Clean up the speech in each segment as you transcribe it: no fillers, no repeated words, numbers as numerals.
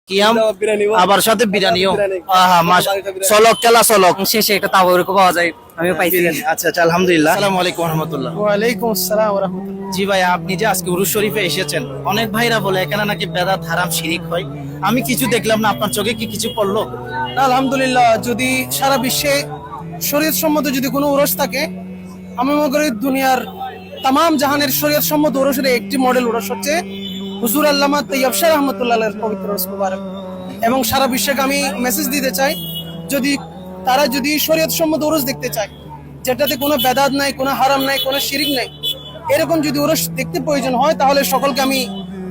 কিয়াম আবার সাথে বিরিয়ানিও। আহা মাশা সলক খেলা সলক শেষে একটা তাওয়ারুকও পাওয়া যায়, আমিও পাইছি। আচ্ছা আচ্ছা আলহামদুলিল্লাহ। আসসালামু আলাইকুম ওয়া রাহমাতুল্লাহ। ওয়ালাইকুম আসসালাম ওয়া রাহমাতুল্লাহ। জি ভাই, আপনি যে আজকে উরুস শরীফে এসেছেন, অনেক ভাইরা বলে এখানে নাকি বেদাত হারাম শিরিক হয়। আমি কিছু দেখলাম না, আপনার চোখে কি কিছু পড়লো? আলহামদুলিল্লাহ, যদি সারা বিশ্বে শরীয়ত সম্মত যদি কোনো উরস থাকে, আমি মনে করি দুনিয়ার তামাম জাহানের শরীয়ত সম্মত উরসের একটি মডেল উরস হচ্ছে হুজুর আল্লামা তৈয়ব শাহ রহমতুল্লাহের পবিত্র উরস মুবারক। এবং সারা বিশ্বকে আমি মেসেজ দিতে চাই, তারা যদি শরীয়ত সম্মত উরস দেখতে চায়, যেটাতে কোনো বেদাত নাই, কোনো হারাম নাই, কোনো শিরিক নাই, এরকম যদি উরস দেখতে প্রয়োজন হয়, তাহলে সকলকে আমি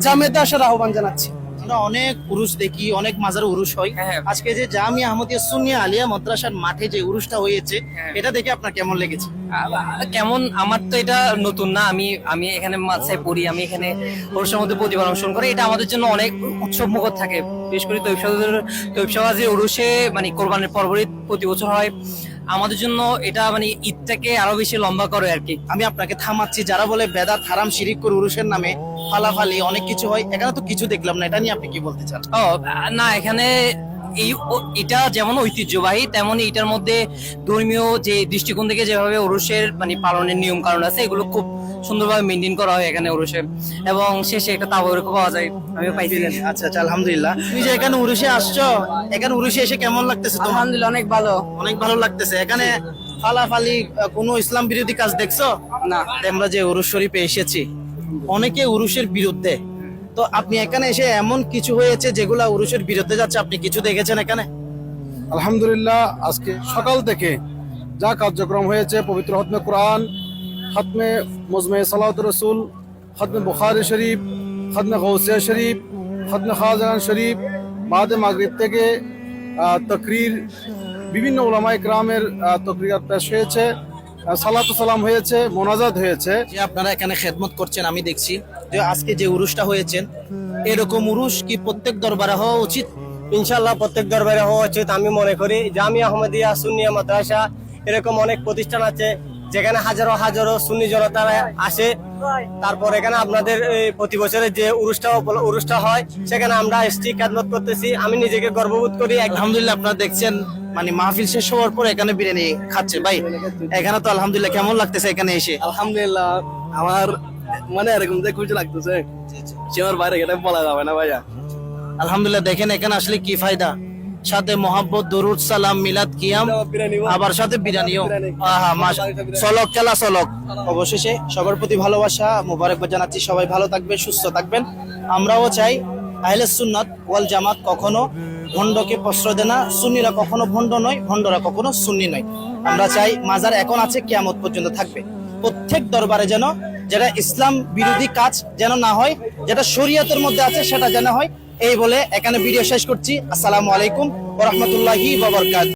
জামিয়াতে আসার আহ্বান জানাচ্ছি। আমরা অনেক উরুস দেখি, অনেক মাজার উরুস হয়। হ্যাঁ। আজকে যে জামিয়া আহমদিয়া সুন্নিয়া আলিয়া মাদ্রাসার মাঠে যে উরুসটা হয়েছে, এটা দেখে আপনার কেমন লেগেছে? কেমন, আমার তো এটা নতুন না, আমি আমি এখানে মাদ্রাসায় পড়ি, আমি এখানে অনুষ্ঠানের মধ্যে প্রতিবার অংশগ্রহণ করি। এটা আমাদের জন্য অনেক উৎসব মুখর থাকে, বিশেষ করে তৈবসাবাজি উরুসে মানে কোরবানির পরপরই প্রতি বছর হয়। আমাদের জন্য এটা মানে ঈদটাকে আরো বেশি লম্বা করে আর কি। আমি আপনাকে থামাচ্ছি, যারা বলে বেদাত হারাম শিরিক করে উরুসের নামে ফালাফালি অনেক কিছু হয়, এখানে তো কিছু দেখলাম না, এটা নিয়ে আপনি কি বলতে চান? ও না, এখানে এটা যেমন ঐতিহ্যবাহী, তেমনি এটার মধ্যে ধর্মীয় যে দৃষ্টিকোণ থেকে যেভাবে ওরসের মানে পালনের নিয়ম কারণ আছে, এগুলো খুব সুন্দরভাবে মেনটেন করা হয় এখানে ওরসে। এবং শেষে একটা তাওয়ারুকও পাওয়া যায়, আমিও পাইছি। আচ্ছা আচ্ছা আলহামদুলিল্লাহ। তুমি যে এখানে উরুসে আসছো, এখানে উরুসে এসে কেমন লাগতেছে তোমার? আলহামদুলিল্লাহ, অনেক ভালো। অনেক ভালো লাগতেছে। এখানে ফালাফালি কোনো ইসলাম বিরোধী কাজ দেখছো? না। আমরা যে উরুস শরীফে এসেছি, অনেকে উরুসের বিরুদ্ধে, তো আপনি এখানে এসে এমন কিছু হয়েছে যেগুলা উরুসের বিরুদ্ধে যাচ্ছে, আপনি কিছু দেখেছেন এখানে? আলহামদুলিল্লাহ, আজকে সকাল থেকে যা কার্যক্রম হয়েছে, পবিত্র খতমে কোরআন, খতমে মুজমে সালাওয়াত রসুল, খতমে বুখারী শরীফ, খতমে গৌসিয়া শরীফ, খতমে খাজাগান শরীফ, বাদে মাগরিব থেকে তকরির, বিভিন্ন উলামায়ে কেরামের তকরিরাত পেশ হয়েছে, সালাতু সালাম হয়েছে, মোনাজাত হয়েছে। যে আপনারা এখানে খেদমত করছেন, আমি দেখছি যে আজকে যে উরুসটা হয়েছেন, এরকম উরুস কি প্রত্যেক দরবারে হওয়া উচিত? ইনশাআল্লাহ প্রত্যেক দরবারে হওয়া উচিত। আমি মনে করি জামিয়া আহমদিয়া সুন্নিয়া মাদ্রাসা এরকম অনেক প্রতিষ্ঠান আছে যেখানে হাজারো হাজারো সুন্নি জনতারা আসে। তারপর এখানে আপনাদের প্রতি বছরের যে উরুসটা হয়, সেখানে আমরা এসছি, খেদমত করতেছি। আমি নিজেকে গর্ববোধ করি। আলহামদুলিল্লাহ, আপনারা দেখছেন মানে মাহফিল শেষ হওয়ার পর এখানে বিরিয়ানি খাচ্ছে ভাই, এখানে তো আলহামদুলিল্লাহ কেমন লাগতেছে এখানে এসে? আলহামদুলিল্লাহ, আমার মানে এরকম যে খুশি লাগতেছে, সীমার বাইরে এটা বলা যাবে না ভাইয়া। আলহামদুলিল্লাহ, দেখেন এখানে আসলে কি ফায়দা, সাথে মোহাব্বত, দরুদ, সালাম, মিলাদ, কিয়াম, আবার সাথে বিরিয়ানিও। আহা মাশা সলক খেলা সলক। অবশেষে সবার প্রতি ভালোবাসা, মোবারকবাদ জানাচ্ছি। সবাই ভালো থাকবেন, সুস্থ থাকবেন। আমরাও চাই আহলে সুন্নাত ওয়াল জামাত কখনো ভণ্ডকে প্রশ্রয় দেয় না, সুন্নিরা কখনো ভণ্ড নয়, ভণ্ডরা কখনো সুন্নি নয়। আমরা চাই মাজার এখন আছে, কিয়ামত পর্যন্ত থাকবে। প্রত্যেক দরবারে যেন যেটা ইসলাম বিরোধী কাজ যেন না হয়, যেটা শরীয়তের মধ্যে আছে সেটা যেন হয়। এই বলে এখানে ভিডিও শেষ করছি। আসসালামু আলাইকুম ওয়া রাহমাতুল্লাহি ওয়া বারাকাতুহু।